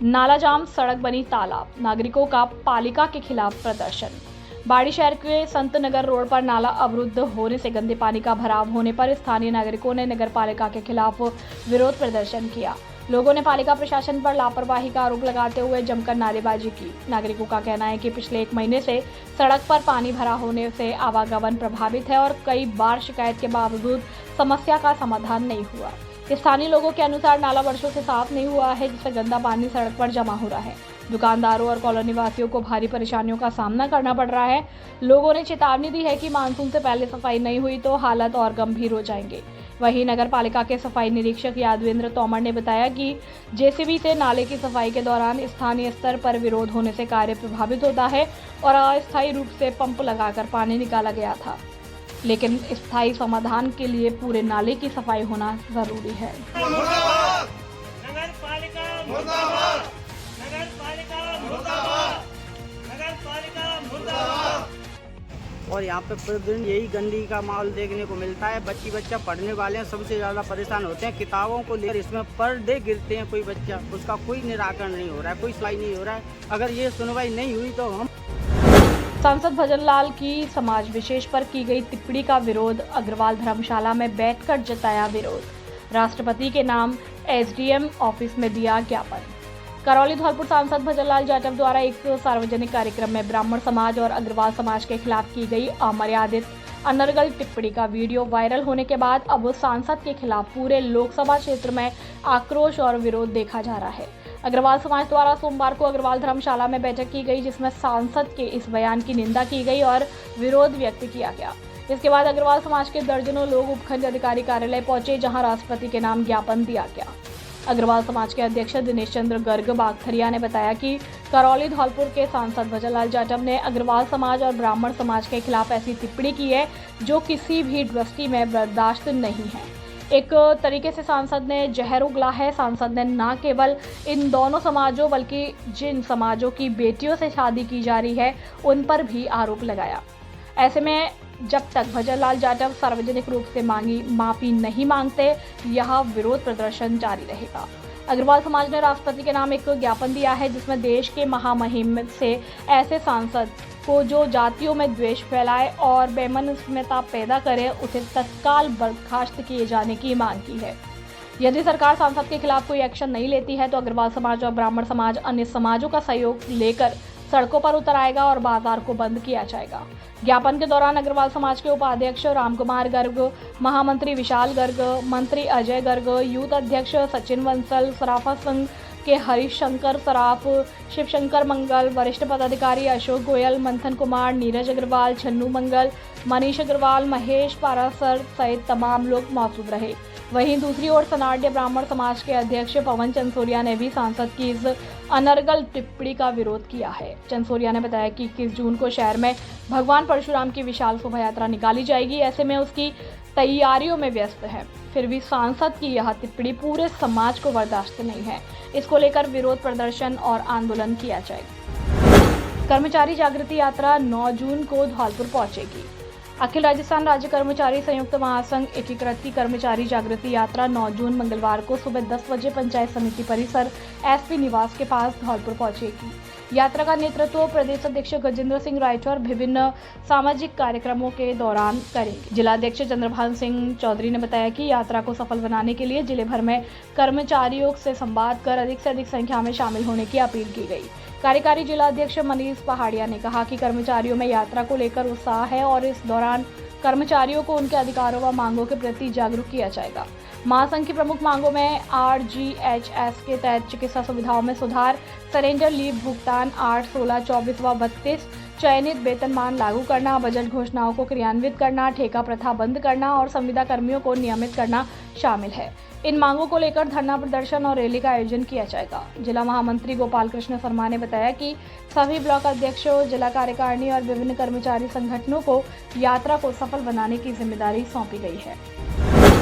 नाला जाम, सड़क बनी तालाब, नागरिकों का पालिका के खिलाफ प्रदर्शन। बाड़ी शहर के संत नगर रोड पर नाला अवरुद्ध होने से गंदे पानी का भराव होने पर स्थानीय नागरिकों ने नगर पालिका के खिलाफ विरोध प्रदर्शन किया। लोगों ने पालिका प्रशासन पर लापरवाही का आरोप लगाते हुए जमकर नारेबाजी की। नागरिकों का कहना है कि पिछले 1 महीने से सड़क पर पानी भरा होने से आवागमन प्रभावित है और कई बार शिकायत के बावजूद समस्या का समाधान नहीं हुआ। स्थानीय लोगों के अनुसार नाला वर्षों से साफ नहीं हुआ है, जिससे गंदा पानी सड़क पर जमा हो रहा है। दुकानदारों और कॉलोनी वासियों को भारी परेशानियों का सामना करना पड़ रहा है। लोगों ने चेतावनी दी है कि मानसून से पहले सफाई नहीं हुई तो हालात और गंभीर हो जाएंगे। वहीं नगर पालिका के सफाई निरीक्षक यादवेंद्र तोमर ने बताया कि जेसीबी से नाले की सफाई के दौरान स्थानीय स्तर पर विरोध होने से कार्य प्रभावित होता है और अस्थायी रूप से पंप लगाकर पानी निकाला गया था, लेकिन स्थायी समाधान के लिए पूरे नाले की सफाई होना जरूरी है। और यहाँ पे प्रतिदिन यही गंदगी का माहौल देखने को मिलता है। बच्चा पढ़ने वाले हैं, सबसे ज़्यादा परेशान होते हैं। किताबों को लेकर इसमें पर डे गिरते हैं कोई बच्चा, उसका कोई निराकरण नहीं हो रहा है, कोई सुनवाई नहीं हो रहा है। अगर ये सुनवाई नहीं हुई तो हम सांसद भजनलाल की समाज विशेष पर की गई टिप्पणी का विरोध। अग्रवाल धर्मशाला में बैठकर जताया विरोध। राष्ट्रपति के नाम एसडीएम ऑफिस में दिया ज्ञापन। करौली धौलपुर सांसद भजनलाल जाटव द्वारा एक सार्वजनिक कार्यक्रम में ब्राह्मण समाज और अग्रवाल समाज के खिलाफ की गई अमर्यादित अनर्गल टिप्पणी का वीडियो वायरल होने के बाद अब सांसद के खिलाफ पूरे लोकसभा क्षेत्र में आक्रोश और विरोध देखा जा रहा है। अग्रवाल समाज द्वारा सोमवार को अग्रवाल धर्मशाला में बैठक की गई, जिसमें सांसद के इस बयान की निंदा की गई और विरोध व्यक्त किया गया। इसके बाद अग्रवाल समाज के दर्जनों लोग उपखंड अधिकारी कार्यालय पहुंचे, जहां राष्ट्रपति के नाम ज्ञापन दिया गया। अग्रवाल समाज के अध्यक्ष दिनेश चंद्र गर्ग बागथरिया ने बताया कि करौली धौलपुर के सांसद भजनलाल जाटव ने अग्रवाल समाज और ब्राह्मण समाज के खिलाफ ऐसी टिप्पणी की है जो किसी भी दृष्टि में बर्दाश्त नहीं है। एक तरीके से सांसद ने जहर उगला है। सांसद ने न केवल इन दोनों समाजों बल्कि जिन समाजों की बेटियों से शादी की जा रही है उन पर भी आरोप लगाया। ऐसे में जब तक भजनलाल जाटव सार्वजनिक रूप से माफी नहीं मांगते, यह विरोध प्रदर्शन जारी रहेगा। अग्रवाल समाज ने राष्ट्रपति के नाम एक ज्ञापन दिया है, जिसमें देश के महामहिम से ऐसे सांसद को जो जातियों में द्वेष फैलाए और बेमनस्मिता पैदा करे, उसे तत्काल बर्खास्त किए जाने की मांग की है। यदि सरकार सांसद के खिलाफ कोई एक्शन नहीं लेती है तो अग्रवाल समाज और ब्राह्मण समाज अन्य समाजों का सहयोग लेकर सड़कों पर उतर आएगा और बाजार को बंद किया जाएगा। ज्ञापन के दौरान अग्रवाल समाज के उपाध्यक्ष रामकुमार गर्ग, महामंत्री विशाल गर्ग, मंत्री अजय गर्ग, यूथ अध्यक्ष सचिन बंसल, सराफा संघ के हरीश शंकर सराफ, शिवशंकर मंगल, वरिष्ठ पदाधिकारी अशोक गोयल, मंथन कुमार, नीरज अग्रवाल, छन्नू मंगल, मनीष अग्रवाल, महेश पारासर सहित तमाम लोग मौजूद रहे। वहीं दूसरी ओर सनाड्य ब्राह्मण समाज के अध्यक्ष पवन चंसोरिया ने भी सांसद की इस अनर्गल टिप्पणी का विरोध किया है। चंसोरिया ने बताया कि 21 जून को शहर में भगवान परशुराम की विशाल शोभा यात्रा निकाली जाएगी। ऐसे में उसकी तैयारियों में व्यस्त है, फिर भी सांसद की यह टिप्पणी पूरे समाज को बर्दाश्त नहीं है। इसको लेकर विरोध प्रदर्शन और आंदोलन किया जाएगा। कर्मचारी जागृति यात्रा 9 जून को धौलपुर पहुंचेगी। अखिल राजस्थान राज्य कर्मचारी संयुक्त महासंघ एकीकृत की कर्मचारी जागृति यात्रा 9 जून मंगलवार को सुबह 10 बजे पंचायत समिति परिसर एसपी निवास के पास धौलपुर पहुंचेगी। यात्रा का नेतृत्व प्रदेश अध्यक्ष गजेंद्र सिंह राठौर विभिन्न सामाजिक कार्यक्रमों के दौरान करेंगे। जिलाध्यक्ष चंद्रभान सिंह चौधरी ने बताया कि यात्रा को सफल बनाने के लिए जिले भर में कर्मचारियों से संवाद कर अधिक से अधिक संख्या में शामिल होने की अपील की गई। कार्यकारी जिलाध्यक्ष मनीष पहाड़िया ने कहा कि कर्मचारियों में यात्रा को लेकर उत्साह है और इस दौरान कर्मचारियों को उनके अधिकारों व मांगों के प्रति जागरूक किया जाएगा। महासंघ की प्रमुख मांगों में RGHS के तहत चिकित्सा सुविधाओं में सुधार, सरेंडर लीव भुगतान 8, 16, 24 व 32, चयनित वेतनमान लागू करना, बजट घोषणाओं को क्रियान्वित करना, ठेका प्रथा बंद करना और संविदा कर्मियों को नियमित करना शामिल है। इन मांगों को लेकर धरना प्रदर्शन और रैली का आयोजन किया जाएगा। जिला महामंत्री गोपाल कृष्ण शर्मा ने बताया कि सभी ब्लॉक अध्यक्षों, जिला कार्यकारिणी और विभिन्न कर्मचारी संगठनों को यात्रा को सफल बनाने की जिम्मेदारी सौंपी गई है।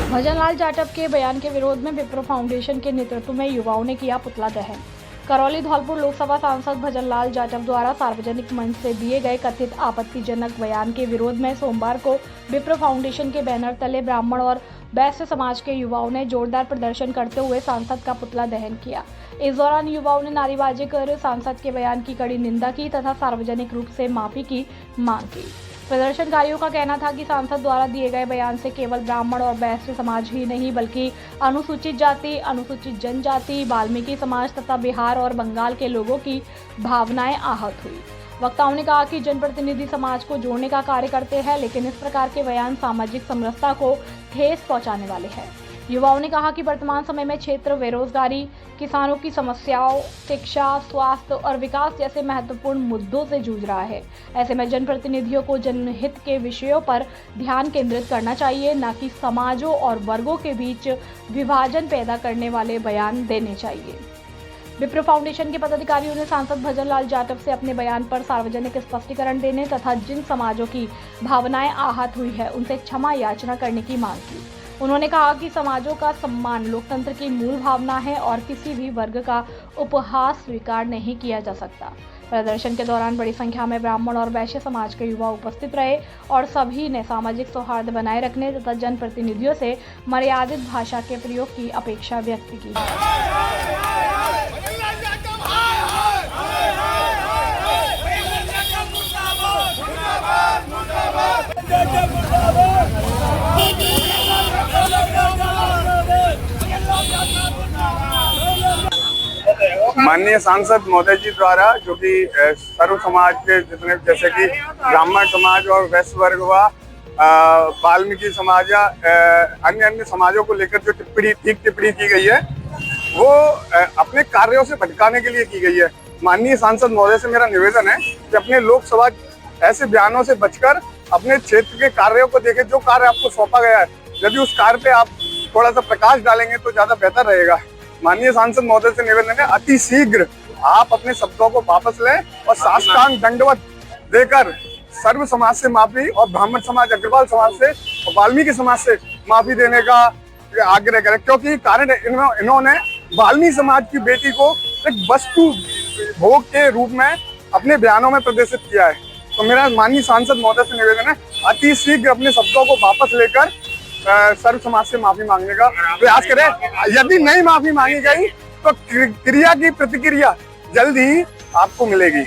भजनलाल जाटव के बयान के विरोध में विप्रो फाउंडेशन के नेतृत्व में युवाओं ने किया पुतला दहन। करौली धौलपुर लोकसभा सांसद भजनलाल जाटव द्वारा सार्वजनिक मंच से दिए गए कथित आपत्तिजनक बयान के विरोध में सोमवार को विप्रो फाउंडेशन के बैनर तले ब्राह्मण और वैश्य समाज के युवाओं ने जोरदार प्रदर्शन करते हुए सांसद का पुतला दहन किया। इस दौरान युवाओं ने नारेबाजी कर सांसद के बयान की कड़ी निंदा की तथा सार्वजनिक रूप से माफी की मांग की। प्रदर्शनकारियों का कहना था कि सांसद द्वारा दिए गए बयान से केवल ब्राह्मण और वैश्य समाज ही नहीं बल्कि अनुसूचित जाति, अनुसूचित जनजाति, वाल्मीकि समाज तथा बिहार और बंगाल के लोगों की भावनाएं आहत हुई। वक्ताओं ने कहा कि जनप्रतिनिधि समाज को जोड़ने का कार्य करते हैं, लेकिन इस प्रकार के बयान सामाजिक समरसता को ठेस पहुंचाने वाले हैं। युवाओं ने कहा कि वर्तमान समय में क्षेत्र बेरोजगारी, किसानों की समस्याओं, शिक्षा, स्वास्थ्य और विकास जैसे महत्वपूर्ण मुद्दों से जूझ रहा है। ऐसे में जनप्रतिनिधियों को जनहित के विषयों पर ध्यान केंद्रित करना चाहिए, न कि समाजों और वर्गों के बीच विभाजन पैदा करने वाले बयान देने चाहिए। विप्रो फाउंडेशन के पदाधिकारियों ने सांसद भजन लाल जाटव से अपने बयान पर सार्वजनिक स्पष्टीकरण देने तथा जिन समाजों की भावनाएं आहत हुई है उनसे क्षमा याचना करने की मांग की। उन्होंने कहा कि समाजों का सम्मान लोकतंत्र की मूल भावना है और किसी भी वर्ग का उपहास स्वीकार नहीं किया जा सकता। प्रदर्शन के दौरान बड़ी संख्या में ब्राह्मण और वैश्य समाज के युवा उपस्थित रहे और सभी ने सामाजिक सौहार्द बनाए रखने तथा जनप्रतिनिधियों से मर्यादित भाषा के प्रयोग की अपेक्षा व्यक्त की। माननीय सांसद महोदय जी द्वारा जो कि सर्व समाज के जितने जैसे कि ब्राह्मण समाज और वैश्य वर्ग व वाल्मीकि समाज या अन्य समाजों को लेकर जो टिप्पणी की गई है वो अपने कार्यों से भटकाने के लिए की गई है। माननीय सांसद महोदय से मेरा निवेदन है कि अपने लोकसभा ऐसे बयानों से बचकर अपने क्षेत्र के कार्यों को देखें। जो कार्य आपको सौंपा गया है, यदि उस कार्य पे आप थोड़ा सा प्रकाश डालेंगे तो ज्यादा बेहतर रहेगा। माननीय सांसद महोदय से निवेदन है अति शीघ्र आप अपने शब्दों को वापस लें और साष्टांग दंडवत देकर सर्व समाज से माफी और ब्राह्मण समाज, अग्रवाल समाज से और वाल्मीकि समाज से माफी देने का आग्रह करें, क्योंकि कारण इन्होंने वाल्मीकि समाज की बेटी को एक वस्तु भोग के रूप में अपने बयानों में प्रदर्शित किया है। तो मेरा माननीय सांसद महोदय से निवेदन है अति शीघ्र अपने शब्दों को वापस लेकर सर्व समाज से माफी मांगने का प्रयास करें। यदि नहीं माफी मांगी गई तो क्रिया की प्रतिक्रिया जल्द ही आपको मिलेगी।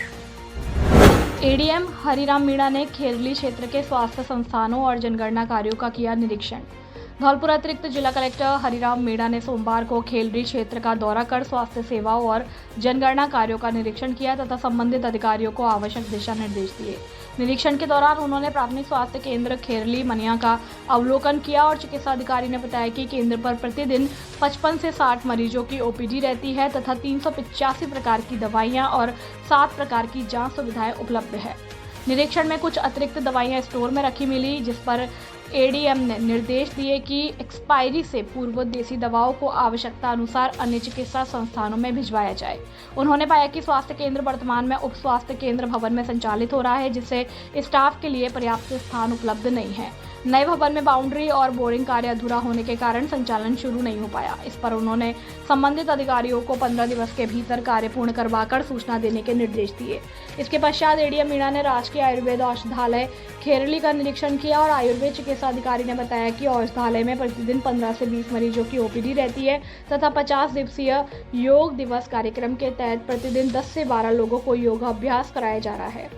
एडीएम हरिराम मीणा ने खेरली क्षेत्र के स्वास्थ्य संस्थानों और जनगणना कार्यों का किया निरीक्षण। धौलपुर अतिरिक्त जिला कलेक्टर हरिराम मीणा ने सोमवार को खेरली क्षेत्र का दौरा कर स्वास्थ्य सेवाओं और जनगणना कार्यों का निरीक्षण किया तथा संबंधित अधिकारियों को आवश्यक दिशा निर्देश दिए। निरीक्षण के दौरान उन्होंने प्राथमिक स्वास्थ्य केंद्र खेरली मनिया का अवलोकन किया और चिकित्सा अधिकारी ने बताया कि केंद्र पर प्रतिदिन 55 से 60 मरीजों की ओपीडी रहती है तथा 385 प्रकार की दवाइयां और 7 प्रकार की जांच सुविधाएं उपलब्ध है। निरीक्षण में कुछ अतिरिक्त दवाइयां स्टोर में रखी मिली, जिस पर एडीएम ने निर्देश दिए कि एक्सपायरी से पूर्व देसी दवाओं को आवश्यकता अनुसार अन्य चिकित्सा संस्थानों में भिजवाया जाए। उन्होंने पाया कि स्वास्थ्य केंद्र वर्तमान में उप स्वास्थ्य केंद्र भवन में संचालित हो रहा है, जिससे स्टाफ के लिए पर्याप्त स्थान उपलब्ध नहीं है। नए भवन में बाउंड्री और बोरिंग कार्य अधूरा होने के कारण संचालन शुरू नहीं हो पाया। इस पर उन्होंने संबंधित अधिकारियों को 15 दिवस के भीतर कार्य पूर्ण करवाकर सूचना देने के निर्देश दिए। इसके पश्चात एडीएम मीणा ने राजकीय आयुर्वेद औषधालय खेरली का निरीक्षण किया और आयुर्वेद चिकित्सा अधिकारी ने बताया कि औषधालय में प्रतिदिन 15 से 20 मरीजों की ओपीडी रहती है तथा 50 दिवसीय योग दिवस कार्यक्रम के तहत प्रतिदिन 10 से 12 लोगों को योगाभ्यास कराया जा रहा है।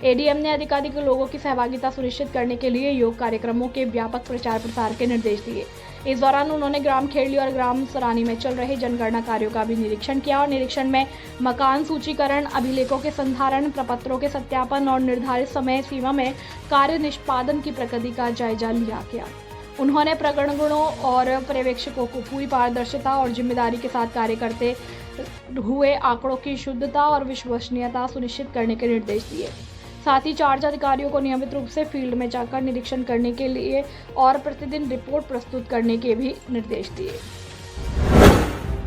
एडीएम ने अधिकाधिक लोगों की सहभागिता सुनिश्चित करने के लिए योग कार्यक्रमों के व्यापक प्रचार प्रसार के निर्देश दिए। इस दौरान उन्होंने ग्राम खेरली और ग्राम सरानी में चल रहे जनगणना कार्यों का भी निरीक्षण किया और निरीक्षण में मकान सूचीकरण, अभिलेखों के संधारण, प्रपत्रों के सत्यापन और निर्धारित समय सीमा में कार्य निष्पादन की प्रगति का जायजा लिया गया। उन्होंने प्रगणकों और पर्यवेक्षकों को पूरी पारदर्शिता और जिम्मेदारी के साथ कार्य करते हुए आंकड़ों की शुद्धता और विश्वसनीयता सुनिश्चित करने के निर्देश दिए। साथ ही चार्ज अधिकारियों को नियमित रूप से फील्ड में जाकर निरीक्षण करने के लिए और प्रतिदिन रिपोर्ट प्रस्तुत करने के भी निर्देश दिए।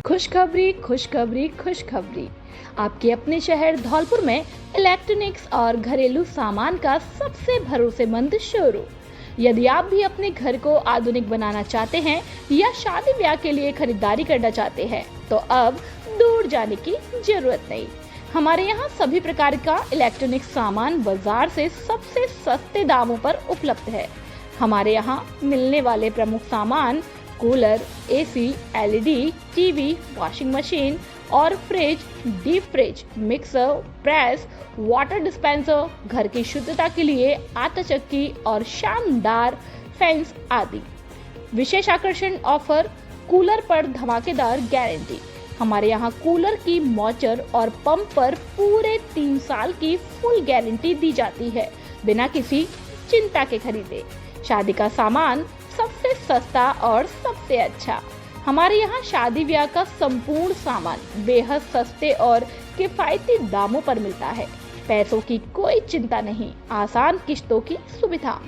खुशखबरी खुशखबरी खुशखबरी, आपके अपने शहर धौलपुर में इलेक्ट्रॉनिक्स और घरेलू सामान का सबसे भरोसेमंद शोरूम। यदि आप भी अपने घर को आधुनिक बनाना चाहते हैं या शादी ब्याह के लिए खरीदारी करना चाहते हैं तो अब दूर जाने की जरूरत नहीं। हमारे यहाँ सभी प्रकार का इलेक्ट्रॉनिक सामान बाजार से सबसे सस्ते दामों पर उपलब्ध है। हमारे यहाँ मिलने वाले प्रमुख सामान cooler, AC, LED, TV, washing machine और fridge, deep fridge, mixer, press, water dispenser, घर की शुद्धता के लिए आटा चक्की और शानदार फैंस आदि। विशेष आकर्षण ऑफर, कूलर पर धमाकेदार गारंटी। हमारे यहाँ कूलर की मोटर और पंप पर पूरे 3 साल की फुल गारंटी दी जाती है बिना किसी चिंता के खरीदे। शादी का सामान सबसे सस्ता और सबसे अच्छा। हमारे यहाँ शादी ब्याह का संपूर्ण सामान बेहद सस्ते और किफायती दामों पर मिलता है। पैसों की कोई चिंता नहीं, आसान किश्तों की सुविधा।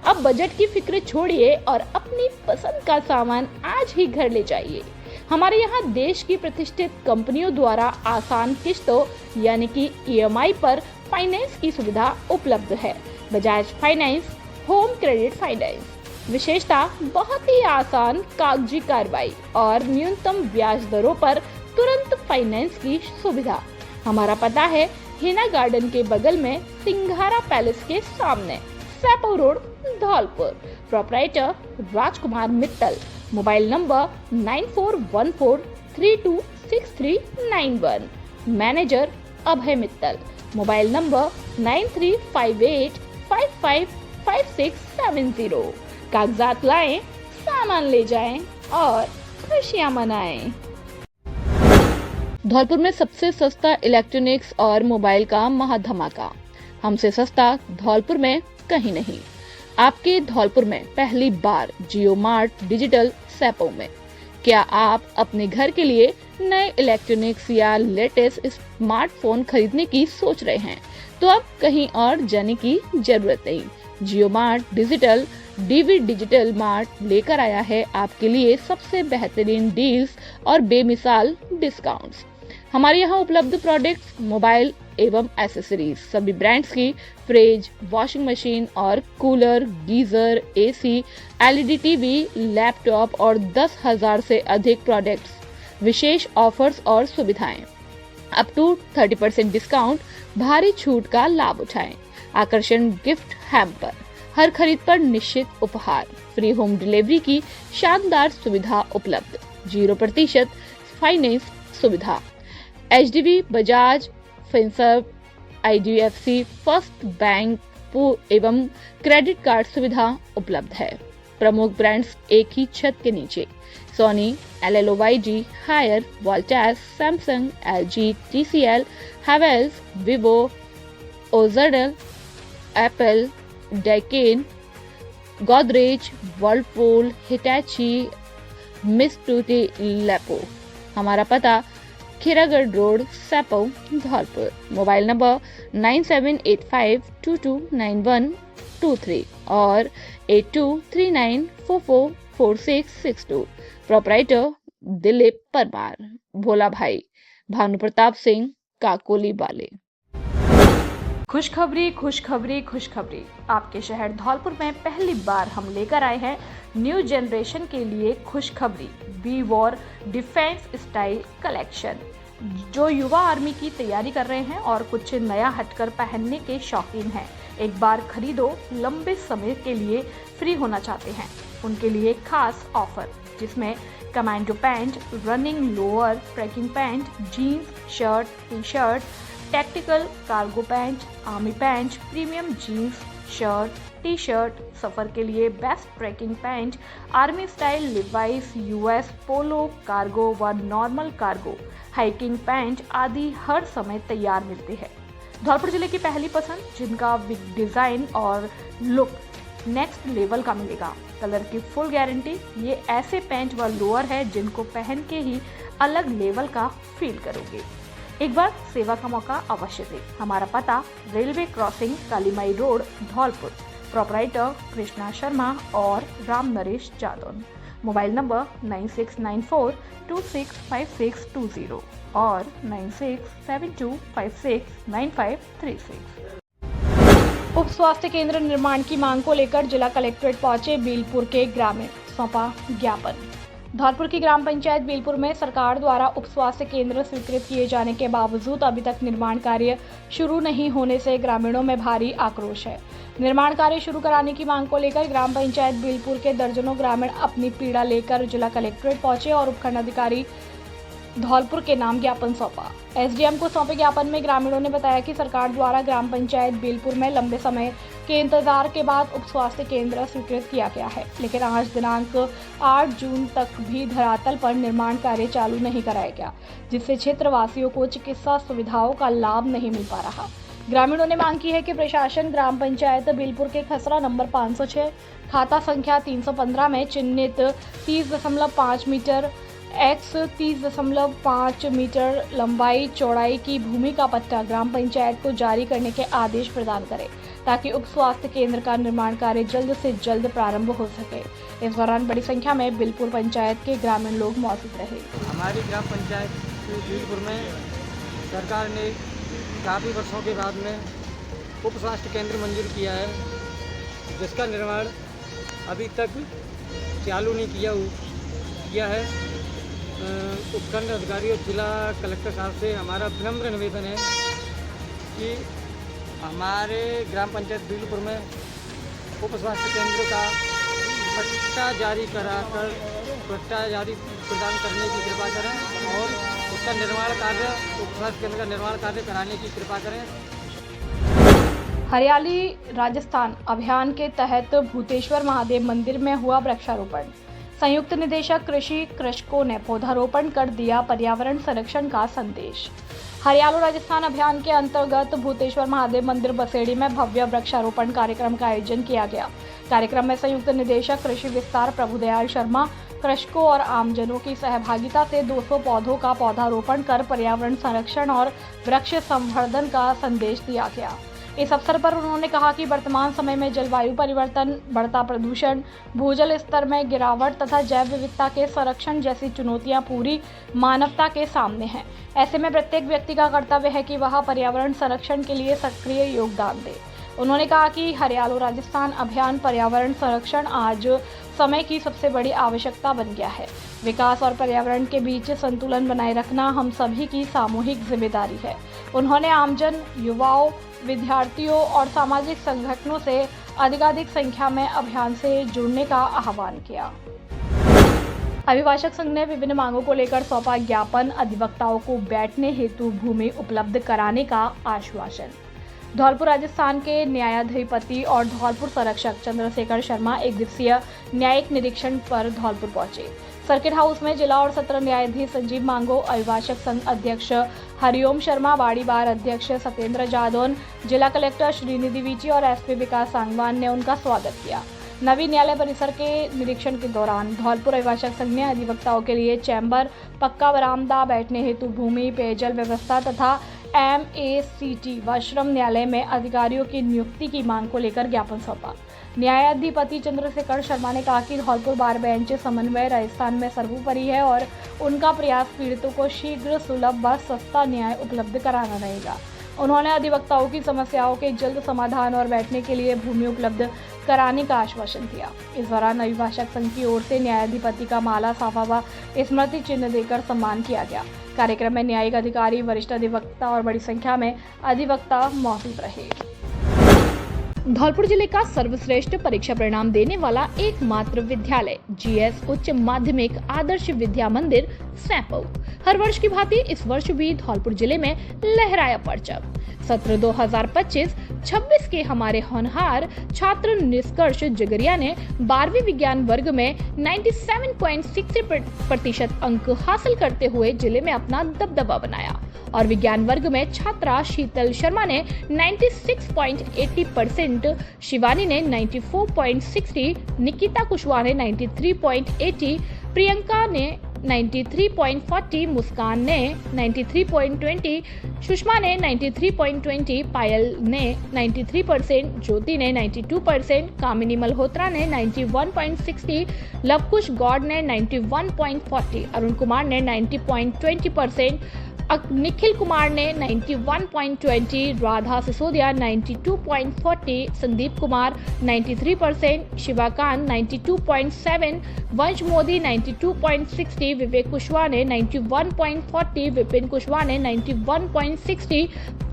अब बजट की फिक्र छोड़िए और अपनी पसंद का सामान आज ही घर ले जाइए। हमारे यहाँ देश की प्रतिष्ठित कंपनियों द्वारा आसान किश्तों यानी कि EMI पर फाइनेंस की सुविधा उपलब्ध है। Bajaj finance home credit finance. विशेषता, बहुत ही आसान कागजी कार्रवाई और न्यूनतम ब्याज दरों पर तुरंत फाइनेंस की सुविधा। हमारा पता है हिना गार्डन के बगल में सिंघारा पैलेस के सामने, Saipau road, Dholpur. Proprietor Rajkumar Mittal. Mobile number 9414326391। Manager Abhay Mittal. Mobile number 9358555670। कागजात लाएं, सामान ले जाएं और खुशियां मनाएं। धौलपुर में सबसे सस्ता इलेक्ट्रॉनिक्स और मोबाइल का महाधमाका। हमसे सस्ता धौलपुर में कहीं नहीं। आपके धौलपुर में पहली बार जियो मार्ट डिजिटल सैपो में। क्या आप अपने घर के लिए नए इलेक्ट्रॉनिक्स या लेटेस्ट स्मार्टफोन खरीदने की सोच रहे हैं? तो अब कहीं और जाने की जरूरत नहीं। जियो मार्ट डिजिटल डीवी डिजिटल मार्ट लेकर आया है आपके लिए सबसे बेहतरीन डील्स और बेमिसाल डिस्काउंट्स। हमारे यहाँ उपलब्ध प्रोडक्ट्स, मोबाइल एवं एसेसरीज, सभी ब्रांड्स की फ्रिज, वॉशिंग मशीन और cooler, geyser, AC, LED TV, laptop और 10,000 से अधिक प्रोडक्ट्स, विशेष ऑफर्स और सुविधाएं। अप टू 30% डिस्काउंट, भारी छूट का लाभ उठाएं। आकर्षण गिफ्ट हैम्पर, हर खरीद पर निश्चित उपहार, फ्री होम डिलीवरी की शानदार सुविधा उपलब्ध, 0% फाइनेंस सुविधा। HDB, Bajaj Finserv, IDFC, first bank एवं क्रेडिट कार्ड सुविधा उपलब्ध है। प्रमुख ब्रांड्स एक ही छत के नीचे, Sony, LLOYG, Haier, Voltas, Samsung, LG, TCL, Havells, Vivo, ओजरडल, Apple, Daikin, Godrej, Whirlpool, Hitachi, Mitsubishi, लेपो। हमारा पता Kheragarh road, Saipau, Dholpur. Mobile number 9785229123 और 8239444662। प्रोपराइटर दिलीप परमार। भोला भाई, भानु प्रताप सिंह, काकोली वाले। खुशखबरी खुशखबरी खुशखबरी। आपके शहर धौलपुर में पहली बार हम लेकर आए हैं न्यू जनरेशन के लिए खुशखबरी B war defence style collection. जो युवा आर्मी की तैयारी कर रहे हैं और कुछ नया हटकर पहनने के शौकीन हैं, एक बार खरीदो, लंबे समय के लिए फ्री होना चाहते हैं, उनके लिए खास ऑफर, जिसमें commando pant, running lower, trekking pant, jeans, shirt, T-shirt, tactical, cargo pant, army pant, premium jeans, shirt, T-shirt, सफर के लिए best trekking pant, army style Levi's, US polo, cargo व नॉर्मल कार्गो, हाइकिंग पैंट आदि हर समय तैयार मिलते हैं। धौलपुर जिले की पहली पसंद, जिनका डिजाइन और लुक नेक्स्ट लेवल का मिलेगा। कलर की फुल गारंटी। ये ऐसे पैंट व लोअर है जिनको पहन के ही अलग लेवल का फील करोगे। एक बार सेवा का मौका अवश्य दें। हमारा पता railway crossing, Kalimai road, Dholpur. Proprietor Krishna Sharma और राम नरेश जादव। मोबाइल नंबर 9694265620 और 9672569536। उप स्वास्थ्य केंद्र निर्माण की मांग को लेकर जिला कलेक्ट्रेट पहुंचे बीलपुर के ग्रामीण, सौंपा ज्ञापन। धौलपुर की ग्राम पंचायत बीलपुर में सरकार द्वारा उप स्वास्थ्य केंद्र स्वीकृत किए जाने के बावजूद अभी तक निर्माण कार्य शुरू नहीं होने से ग्रामीणों में भारी आक्रोश है। निर्माण कार्य शुरू कराने की मांग को लेकर ग्राम पंचायत बीलपुर के दर्जनों ग्रामीण अपनी पीड़ा लेकर जिला कलेक्ट्रेट पहुंचे और उपखंड अधिकारी धौलपुर के नाम ज्ञापन सौंपा। एसडीएम को सौंपे ज्ञापन में ग्रामीणों ने बताया कि सरकार द्वारा ग्राम पंचायत बिलपुर में लंबे समय के इंतजार के बाद उप स्वास्थ्य केंद्र स्वीकृत किया गया है, लेकिन आज दिनांक 8 जून तक भी धरातल पर निर्माण कार्य चालू नहीं कराया गया, जिससे क्षेत्रवासियों को चिकित्सा सुविधाओं का लाभ नहीं मिल पा रहा। ग्रामीणों ने मांग की है कि प्रशासन ग्राम पंचायत बिलपुर के खसरा नंबर 506 खाता संख्या 315 में चिन्हित 30.5 मीटर x 30.5 मीटर लंबाई चौड़ाई की भूमि का पट्टा ग्राम पंचायत को जारी करने के आदेश प्रदान करे, ताकि उप स्वास्थ्य केंद्र का निर्माण कार्य जल्द से जल्द प्रारंभ हो सके। इस दौरान बड़ी संख्या में बिलपुर पंचायत के ग्रामीण लोग मौजूद रहे। हमारी ग्राम पंचायत बिलपुर में सरकार ने काफ़ी वर्षों के बाद में उप स्वास्थ्य केंद्र मंजूर किया है, जिसका निर्माण अभी तक चालू नहीं किया है। उपखंड अधिकारी और जिला कलेक्टर साहब से हमारा विनम्र निवेदन है कि हमारे ग्राम पंचायत बिलपुर में उप स्वास्थ्य केंद्र का पट्टा जारी कराकर प्रदान करने की कृपा करें और उसका निर्माण कार्य उप स्वास्थ्य केंद्र का निर्माण कार्य कराने की कृपा करें। हरियाली राजस्थान अभियान के तहत भूतेश्वर महादेव मंदिर में हुआ वृक्षारोपण। संयुक्त निदेशक कृषि कृषकों ने पौधारोपण कर दिया पर्यावरण संरक्षण का संदेश। हरियाली राजस्थान अभियान के अंतर्गत भूतेश्वर महादेव मंदिर बसेड़ी में भव्य वृक्षारोपण कार्यक्रम का आयोजन किया गया। कार्यक्रम में संयुक्त निदेशक कृषि विस्तार प्रभुदयाल शर्मा कृषकों और आमजनों की सहभागिता से 200 पौधों का पौधारोपण कर पर्यावरण संरक्षण और वृक्ष संवर्धन का संदेश दिया गया। इस अवसर पर उन्होंने कहा कि वर्तमान समय में जलवायु परिवर्तन, बढ़ता प्रदूषण, भूजल स्तर में गिरावट तथा जैव विविधता के संरक्षण जैसी चुनौतियां पूरी मानवता के सामने हैं। ऐसे में प्रत्येक व्यक्ति का कर्तव्य है कि वह पर्यावरण संरक्षण के लिए सक्रिय योगदान दे। उन्होंने कहा कि हरियाली राजस्थान अभियान पर्यावरण संरक्षण आज समय की सबसे बड़ी आवश्यकता बन गया है। विकास और पर्यावरण के बीच संतुलन बनाए रखना हम सभी की सामूहिक जिम्मेदारी है। उन्होंने आमजन, युवाओं, विद्यार्थियों और सामाजिक संगठनों से अधिकाधिक संख्या में अभियान से जुड़ने का आह्वान किया। अभिभाषक संघ ने विभिन्न मांगों को लेकर सौंपा ज्ञापन, अधिवक्ताओं को बैठने हेतु भूमि उपलब्ध कराने का आश्वासन। धौलपुर राजस्थान के न्यायाधिपति और धौलपुर संरक्षक चंद्रशेखर शर्मा एक दिवसीय न्यायिक निरीक्षण पर धौलपुर पहुंचे। सर्किट हाउस में जिला और सत्र न्यायाधीश संजीव मांगो, अभिभाषक संघ अध्यक्ष हरिओम शर्मा, बाड़ी बार अध्यक्ष सत्येंद्र जादौन, जिला कलेक्टर श्रीनिधि वीची और एसपी विकास सांगवान ने उनका स्वागत किया। नवीन न्यायालय परिसर के निरीक्षण के दौरान धौलपुर अभिभाषक संघ ने अधिवक्ताओं के लिए चैम्बर, पक्का बरामदा, बैठने हेतु भूमि, पेयजल व्यवस्था तथा MACT व श्रम न्यायालय में अधिकारियों की नियुक्ति की मांग को लेकर ज्ञापन सौंपा। न्यायाधिपति चंद्रशेखर शर्मा ने कहा कि धौलपुर बार बेंच समन्वय राजस्थान में सर्वोपरि है और उनका प्रयास पीड़ितों को शीघ्र, सुलभ व सस्ता न्याय उपलब्ध कराना रहेगा। उन्होंने अधिवक्ताओं की समस्याओं के जल्द समाधान और बैठने के लिए भूमि उपलब्ध कराने का आश्वासन दिया। इस दौरान अभिभाषक संघ की ओर से न्यायाधिपति का माला, साफा व स्मृति चिन्ह देकर सम्मान किया गया। कार्यक्रम में न्यायिक अधिकारी, वरिष्ठ अधिवक्ता और बड़ी संख्या में अधिवक्ता मौजूद रहे। धौलपुर जिले का सर्वश्रेष्ठ परीक्षा परिणाम देने वाला एकमात्र विद्यालय GS उच्च माध्यमिक आदर्श विद्या मंदिर सैंपौ हर वर्ष की भांति इस वर्ष भी धौलपुर जिले में लहराया परचम। सत्र 2025-26 के हमारे होनहार छात्र निष्कर्ष जगरिया ने 12वीं विज्ञान वर्ग में 97.63% अंक हासिल करते हुए जिले में अपना दबदबा बनाया और विज्ञान वर्ग में छात्रा शीतल शर्मा ने 96.80%, शिवानी ने 94.60%, निकिता कुशवाहा ने 93.80%, प्रियंका ने 93.40, मुस्कान ने 93.20, सुषमा ने 93.20, पायल ने 93%, ज्योति ने 92%, कामिनी मल्होत्रा ने 91.60, लवकुश गौड़ ने 91.40, अरुण कुमार ने 90.20%, निखिल कुमार ने 91.20, राधा सिसोदिया 92.40, संदीप कुमार 93%, शिवाकांत 92.7, वंश मोदी 92.60, विवेक कुशवाहा ने 91.40, विपिन कुशवाहा ने 91.60,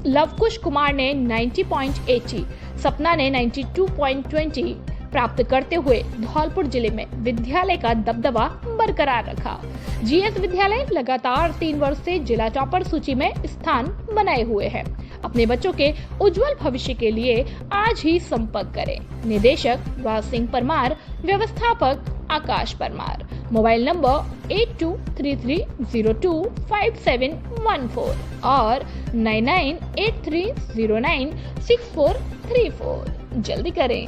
लवकुश कुमार ने 90.80, सपना ने 92.20, प्राप्त करते हुए धौलपुर जिले में विद्यालय का दबदबा बरकरार रखा। जीएस विद्यालय लगातार 3 वर्ष से जिला टॉपर सूची में स्थान बनाए हुए है। अपने बच्चों के उज्जवल भविष्य के लिए आज ही संपर्क करें। निदेशक राज सिंह परमार, व्यवस्थापक आकाश परमार। मोबाइल नंबर 8233025714 और 9983096434। जल्दी करें।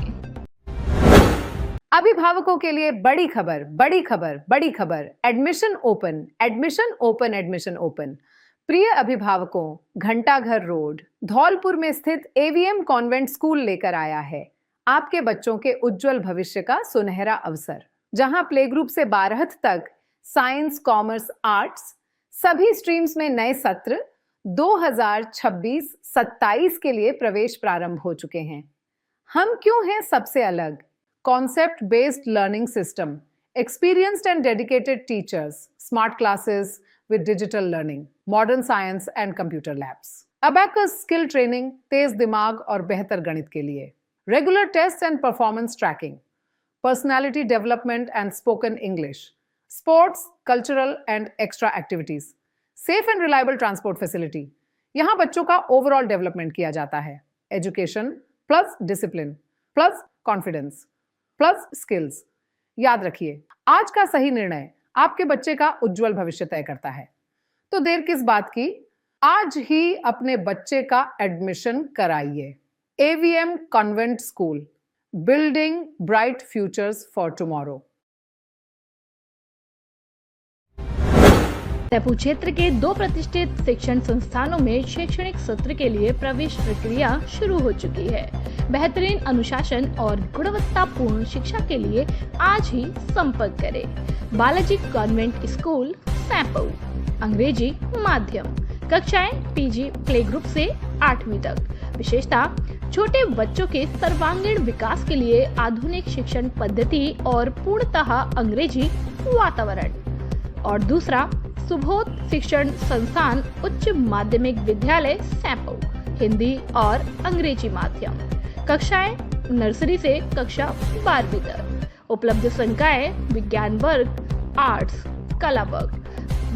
अभिभावकों के लिए बड़ी खबर, बड़ी खबर, बड़ी खबर। Admission open, admission open, admission open. प्रिय अभिभावकों, घंटाघर रोड धौलपुर में स्थित एवीएम कॉन्वेंट स्कूल लेकर आया है आपके बच्चों के उज्जवल भविष्य का सुनहरा अवसर, जहां प्ले ग्रुप से 12th तक साइंस, कॉमर्स, आर्ट्स सभी स्ट्रीम्स में नए सत्र 2026-27 के लिए प्रवेश प्रारंभ हो चुके हैं। हम क्यों हैं सबसे अलग? Concept based learning system, experienced and dedicated teachers, smart classes with digital learning, modern science and computer labs, abacus skill training, तेज दिमाग और बेहतर गणित के लिए, regular tests and performance tracking, personality development and spoken English, sports, cultural and extra activities, safe and reliable transport facility. यहाँ बच्चों का overall development किया जाता है। Education plus discipline plus confidence plus skills. याद रखिए, आज का सही निर्णय आपके बच्चे का उज्जवल भविष्य तय करता है। तो देर किस बात की, आज ही अपने बच्चे का एडमिशन कराइए। AVM convent school, building bright futures for tomorrow. Jaipur क्षेत्र के 2 प्रतिष्ठित शिक्षण संस्थानों में शैक्षणिक सत्र के लिए प्रवेश प्रक्रिया शुरू हो चुकी है। बेहतरीन अनुशासन और गुणवत्तापूर्ण शिक्षा के लिए आज ही संपर्क करें। बालाजी कॉन्वेंट स्कूल, सैंपऊ, अंग्रेजी माध्यम, कक्षाएं पीजी प्ले ग्रुप से 8वीं तक। विशेषता, छोटे बच्चों के सर्वांगीण विकास के लिए आधुनिक शिक्षण पद्धति और पूर्णतः अंग्रेजी वातावरण। और दूसरा, सुबोध शिक्षण संस्थान उच्च माध्यमिक विद्यालय, सैंपऊ, हिंदी और अंग्रेजी माध्यम, कक्षाएं नर्सरी से कक्षा 12वीं तक। उपलब्ध संकाय विज्ञान वर्ग, आर्ट्स, कला वर्ग।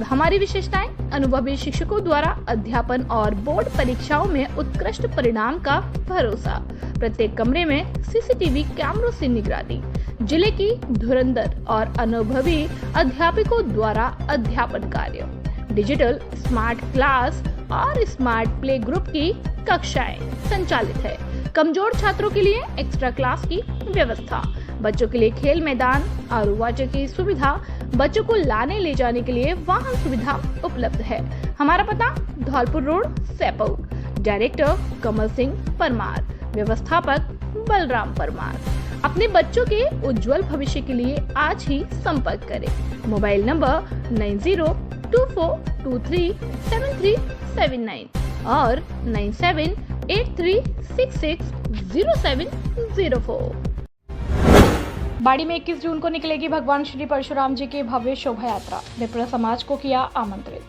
हमारी विशेषताएं, अनुभवी शिक्षकों द्वारा अध्यापन और बोर्ड परीक्षाओं में उत्कृष्ट परिणाम का भरोसा। प्रत्येक कमरे में सीसीटीवी कैमरों से निगरानी। जिले की धुरंधर और अनुभवी अध्यापकों द्वारा अध्यापन कार्य। डिजिटल स्मार्ट क्लास और स्मार्ट प्ले ग्रुप की कक्षाएं संचालित है। कमजोर छात्रों के लिए एक्स्ट्रा क्लास की व्यवस्था। बच्चों के लिए खेल मैदान, आरओ वाटर की सुविधा। बच्चों को लाने ले जाने के लिए वाहन सुविधा उपलब्ध है। हमारा पता, धौलपुर रोड, सैंपऊ। डायरेक्टर कमल सिंह परमार, व्यवस्थापक बलराम परमार। अपने बच्चों के उज्जवल भविष्य के लिए आज ही संपर्क करें। मोबाइल नंबर 9024237379 और 9783660704। बाड़ी में 21 जून को निकलेगी भगवान श्री परशुराम जी की भव्य शोभा यात्रा। विप्र समाज को किया आमंत्रित।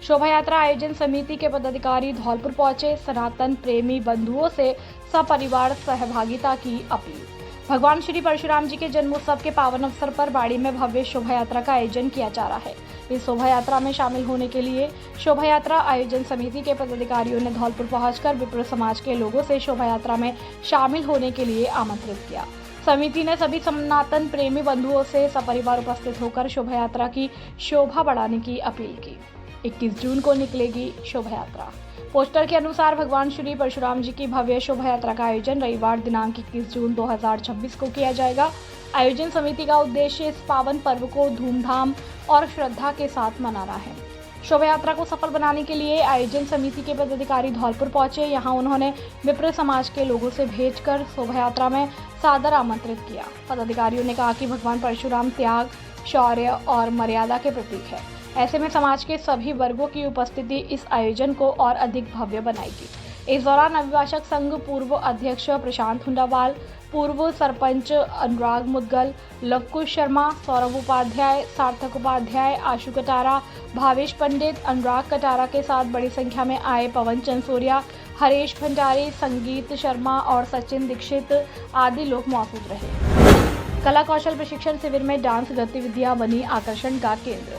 शोभा यात्रा आयोजन समिति के पदाधिकारी धौलपुर पहुंचे। सनातन प्रेमी बंधुओं से सपरिवार सहभागिता की अपील। भगवान श्री परशुराम जी के जन्मोत्सव के पावन अवसर पर बाड़ी में भव्य शोभा यात्रा का आयोजन किया जा रहा है। इस शोभा यात्रा में शामिल होने के लिए शोभा यात्रा आयोजन समिति के पदाधिकारियों ने धौलपुर पहुंचकर विप्र समाज के लोगों से शोभा यात्रा में शामिल होने के लिए आमंत्रित किया। समिति ने सभी सनातन प्रेमी बंधुओं से सपरिवार उपस्थित होकर शोभा यात्रा की शोभा बढ़ाने की अपील की। 21 जून को निकलेगी शोभा यात्रा। पोस्टर के अनुसार भगवान श्री परशुराम जी की भव्य शोभा यात्रा का आयोजन रविवार दिनांक 21 जून 2026 को किया जाएगा। आयोजन समिति का उद्देश्य इस पावन पर्व को धूमधाम और श्रद्धा के साथ मनाना है। शोभा यात्रा को सफल बनाने के लिए आयोजन समिति के पदाधिकारी धौलपुर पहुंचे। यहां उन्होंने विप्र समाज के लोगों से भेंटकर शोभा यात्रा में सादर आमंत्रित किया। पदाधिकारियों ने कहा कि भगवान परशुराम त्याग, शौर्य और मर्यादा के प्रतीक है। ऐसे में समाज के सभी वर्गों की उपस्थिति इस आयोजन को और अधिक भव्य बनाएगी। इस दौरान अभिभाषक संघ पूर्व अध्यक्ष प्रशांत हुंडावाल, पूर्व सरपंच अनुराग मुदगल, लवकुश शर्मा, सौरभ उपाध्याय, सार्थक उपाध्याय, आशु कटारा, भावेश पंडित, अनुराग कटारा के साथ बड़ी संख्या में आए पवन चंसोरिया, हरेश भंडारी, संगीत शर्मा और सचिन दीक्षित आदि लोग मौजूद रहे। कला कौशल प्रशिक्षण शिविर में डांस गतिविधियां बनी आकर्षण का केंद्र।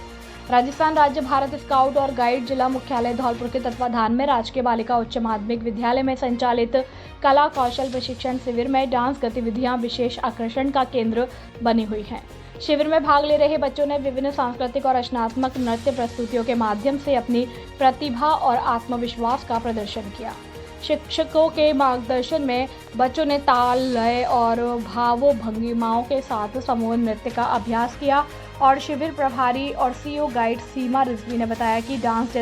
राजस्थान राज्य भारत स्काउट और गाइड जिला मुख्यालय धौलपुर के तत्वाधान में राजकीय बालिका उच्च माध्यमिक विद्यालय में संचालित कला कौशल प्रशिक्षण शिविर में डांस गतिविधियां विशेष आकर्षण का केंद्र बनी हुई हैं। शिविर में भाग ले रहे बच्चों ने विभिन्न सांस्कृतिक और रचनात्मक नृत्य प्रस्तुतियों के माध्यम से अपनी प्रतिभा और आत्मविश्वास का प्रदर्शन किया। शिक्षकों के मार्गदर्शन में बच्चों ने ताल, लय और भावों-भंगिमाओं के साथ समूह नृत्य का अभ्यास किया और शिविर प्रभारी और सीईओ गाइड सीमा रिजवी ने बताया कि डांस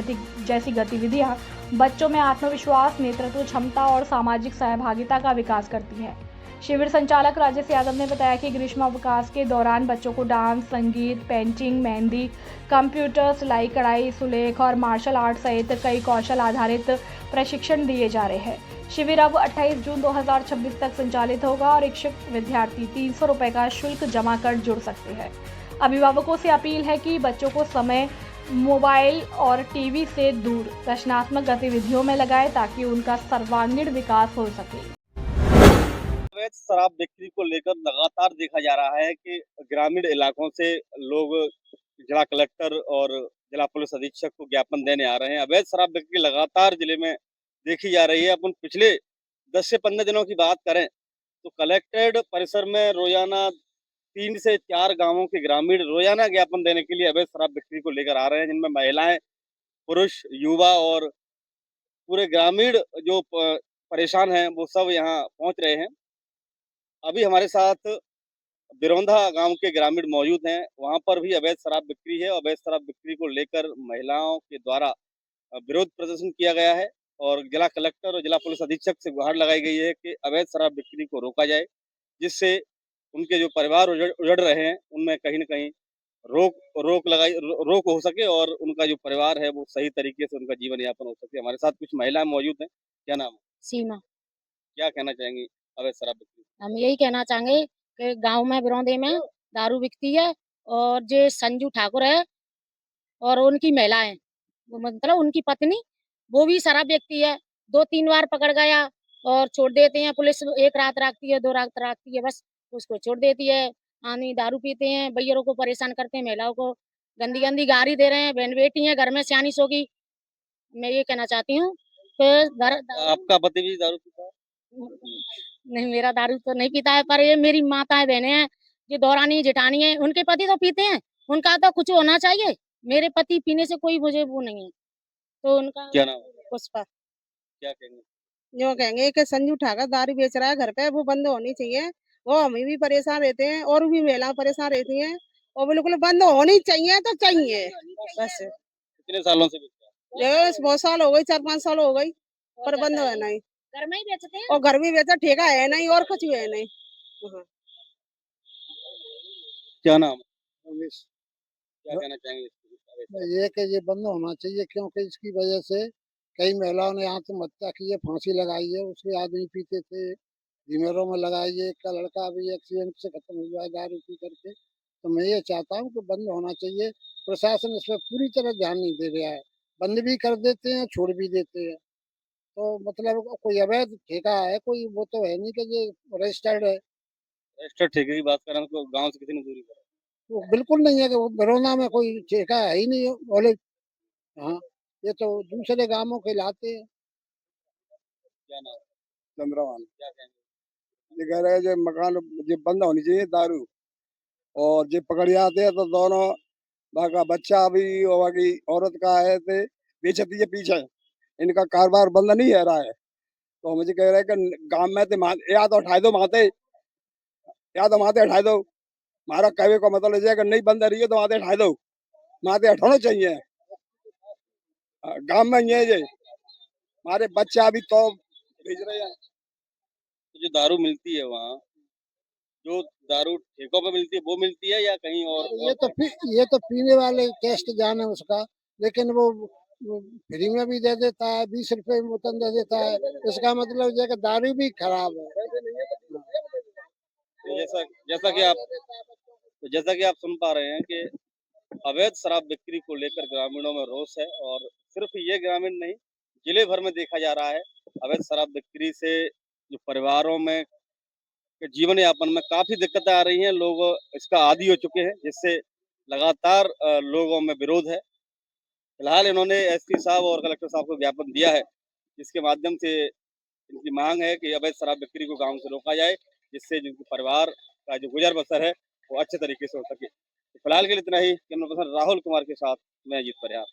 जैसी गतिविधियां बच्चों में आत्मविश्वास, नेतृत्व क्षमता और सामाजिक सहभागिता का विकास करती है। शिविर संचालक राजेश यादव ने बताया कि ग्रीष्मावकाश के दौरान बच्चों को डांस, संगीत, पेंटिंग, मेहंदी, कंप्यूटर, सिलाई, कढ़ाई, सुलेख और मार्शल आर्ट सहित कई कौशल आधारित प्रशिक्षण दिए जा रहे हैं। शिविर अब 28 जून 2026 तक संचालित होगा और इच्छुक विद्यार्थी 300 रुपये का शुल्क जमा कर जुड़ सकते हैं। अभिभावकों से अपील है कि बच्चों को समय मोबाइल और टीवी से दूर रचनात्मक गतिविधियों में लगाएं ताकि उनका सर्वांगीण विकास हो सके। अवैध शराब बिक्री को लेकर लगातार देखा जा रहा है कि ग्रामीण इलाकों से लोग जिला कलेक्टर और जिला पुलिस अधीक्षक को ज्ञापन देने आ रहे हैं। अवैध शराब बिक्री लगातार जिले में देखी जा रही है। अपन पिछले 10 से 15 दिनों की बात करें तो कलेक्ट्रेट परिसर में रोजाना 3 से 4 गांवों के ग्रामीण रोजाना ज्ञापन देने के लिए अवैध शराब बिक्री को लेकर आ रहे हैं, जिनमें महिलाएं, पुरुष, युवा और पूरे ग्रामीण जो परेशान हैं वो सब यहाँ पहुंच रहे हैं। अभी हमारे साथ बिरौंधा गांव के ग्रामीण मौजूद हैं। वहां पर भी अवैध शराब बिक्री है। अवैध शराब बिक्री को लेकर महिलाओं के द्वारा विरोध प्रदर्शन किया गया है और जिला कलेक्टर और जिला पुलिस अधीक्षक से गुहार लगाई गई है कि अवैध शराब बिक्री को रोका जाए, जिससे उनके जो परिवार उजड़ रहे हैं उनमें कहीं न कहीं रोक हो सके और उनका जो परिवार है वो सही तरीके से उनका जीवन यापन हो सके। हमारे साथ कुछ महिलाएं मौजूद हैं। क्या नाम है? सीमा। क्या कहना चाहेंगी अवैध शराब बिक्री? हम यही कहना चाहेंगे कि गांव में बिरौंदे में दारू बिकती है और जो संजू ठाकुर है और उनकी महिलाएं, मतलब उनकी पत्नी, वो भी शराब बेचती है। 2-3 बार पकड़ गया और छोड़ देते हैं। पुलिस 1 रात रखती है, 2 रात रखती है, बस उसको छोड़ देती है। आदमी दारू पीते हैं, भैयरों को परेशान करते हैं, महिलाओं को गंदी-गंदी गाली दे रहे हैं। बहन बेटी है, घर में सयानी सोगी। मैं ये कहना चाहती हूँ कि आपका पति भी दारू पीता है? नहीं, मेरा दारू तो नहीं पीता है, पर ये मेरी माताएं बहनें हैं, ये दौरानी जेठानी है, उनके पति तो पीते हैं, उनका तो कुछ होना चाहिए। मेरे पति पीने से कोई मुझे वो नहीं है, तो उनका क्या नाम है? पुष्पा। क्या कहेंगे? जो कहेंगे कि संजू ठाकर दारू बेच रहा है घर पे, वो बंद होनी चाहिए। वो हम भी परेशान रहते हैं और भी महिलाएं परेशान रहती हैं और बिल्कुल बंद होनी चाहिए तो चाहिए बस। कितने सालों से बेचता है? ये बहुत साल हो गई, 4-5 साल हो गई, पर बंद है नहीं। घर में ही बेचते हैं और घर भी बेचा, ठेका है नहीं और कुछ भी है नहीं। हाँ। क्या नाम है? रमेश। क्या कहना चाहेंगे इसके? ये कि ये बंद होना चाहिए, क्योंकि इसकी वजह से कई महिलाओं ने आत्महत्या की है, फांसी लगाई है। उसके आदमी पीते थे, हिमेरों में लगाई है। एक का लड़का भी एक्सीडेंट से खत्म हुआ है दारू पी करके। तो मैं ये चाहता हूँ कि बंद होना चाहिए। प्रशासन इस पर पूरी तरह ध्यान नहीं दे रहा है, बंद भी कर देते हैं, छोड़ भी देते हैं। तो मतलब कोई अवैध ठेका है, कोई वो तो है नहीं कि ये रजिस्टर्ड है। रजिस्टर्ड ठेके की बात करें तो गांव से कितनी दूरी पर है? वो बिल्कुल नहीं है कि वो बरौना में कोई ठेका है ही नहीं बोले। हाँ, ये तो दूसरे गांवों के लाते हैं। क्या नाम है? चंद्रवान। क्या कहेंगे? ये कह रहे हैं जो मकान ये बंद होनी चाहिए दारू, और जो पकड़ जाते हैं तो दोनों बाका बच्चा भी और बाकी औरत का है तो बेचती है पीछे। इनका कारोबार बंद नहीं है रहा है। तो मुझे कह रहे हैं कि गांव में तो या तो हटाए दो माते, या तो माते हटाए दो। हमारा कहने का मतलब है कि नहीं बंद रही है तो माते हटाए दो, माते हटाना चाहिए। गांव में ये हमारे बच्चा भी तो भेज रहे हैं। तो जो दारू मिलती है वहाँ, जो दारू ठेकों पे मिलती है वो मिलती है या कहीं और? ये तो पीने वाले टेस्ट जान है उसका, लेकिन वो फ्री में भी दे देता है, 20 रुपए में बोतल दे देता है। इसका मतलब ये कि दारू भी खराब है। तो जैसा कि आप सुन पा रहे हैं कि अवैध शराब बिक्री को लेकर ग्रामीणों में रोष है और सिर्फ ये ग्रामीण नहीं, जिले भर में देखा जा रहा है। अवैध शराब बिक्री से जो परिवारों में के जीवन यापन में काफी दिक्कतें आ रही हैं। लोग इसका आदी हो चुके हैं, जिससे लगातार लोगों में विरोध है। फिलहाल इन्होंने एसपी साहब और कलेक्टर साहब को ज्ञापन दिया है, जिसके माध्यम से इनकी मांग है कि अवैध शराब बिक्री को गांव से रोका जाए, जिससे जिनके परिवार का जो गुजर बसर है वो अच्छे तरीके से हो सके। तो फिलहाल के लिए इतना ही। कैमरा पर्सन राहुल कुमार के साथ मैं अजीत परिहार।